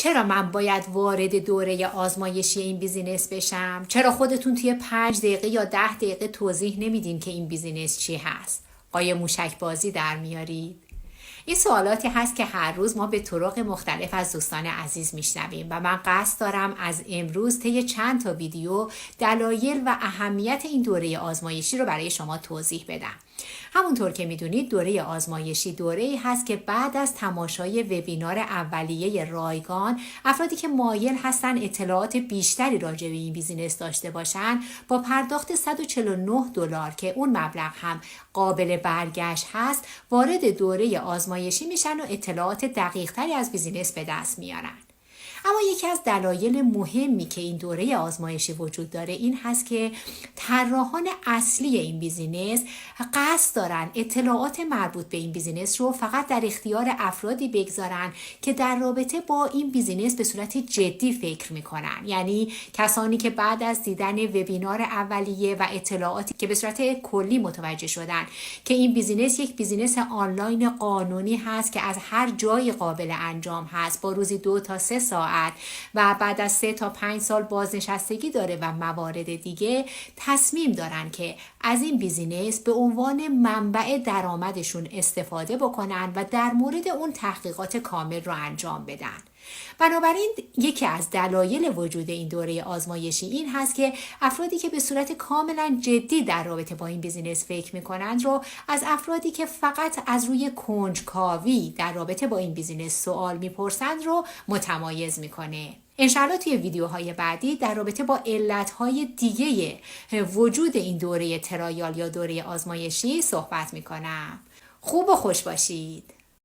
چرا من باید وارد دوره آزمایشی این بیزینس بشم؟ چرا خودتون توی 5 دقیقه یا 10 دقیقه توضیح نمیدین که این بیزینس چی هست؟ قای موشک بازی در میارید؟ این سوالاتی هست که هر روز ما به طرق مختلف از دوستان عزیز میشنویم و من قصد دارم از امروز طی چند تا ویدیو دلایل و اهمیت این دوره آزمایشی رو برای شما توضیح بدم. همونطور که میدونید دوره آزمایشی دوره‌ای هست که بعد از تماشای وبینار اولیه رایگان افرادی که مایل هستن اطلاعات بیشتری راجع به این بیزینس داشته باشن با پرداخت $149 که اون مبلغ هم قابل برگشت هست وارد دوره آزمایشی میشن و اطلاعات دقیق‌تری از بیزینس به دست میارن. اما یکی از دلایل مهمی که این دوره آزمایشی وجود داره این هست که طراحان اصلی این بیزینس قصد دارن اطلاعات مربوط به این بیزینس رو فقط در اختیار افرادی بگذارن که در رابطه با این بیزینس به صورت جدی فکر میکنن. یعنی کسانی که بعد از دیدن وبینار اولیه و اطلاعاتی که به صورت کلی متوجه شدن که این بیزینس یک بیزینس آنلاین قانونی هست که از هر جایی قابل انجام هست، با روزی 2 تا 3 ساعت و بعد از 3 تا 5 سال بازنشستگی داره و موارد دیگه، تصمیم دارن که از این بیزینس به عنوان منبع درآمدشون استفاده بکنن و در مورد اون تحقیقات کامل رو انجام بدن. بنابراین یکی از دلایل وجود این دوره آزمایشی این هست که افرادی که به صورت کاملا جدی در رابطه با این بیزینس فکر میکنند رو از افرادی که فقط از روی کنجکاوی در رابطه با این بیزینس سوال میپرسند رو متمایز میکنه. انشالله توی ویدیوهای بعدی در رابطه با علتهای دیگه وجود این دوره ترایال یا دوره آزمایشی صحبت میکنم. خوب و خوش باشید.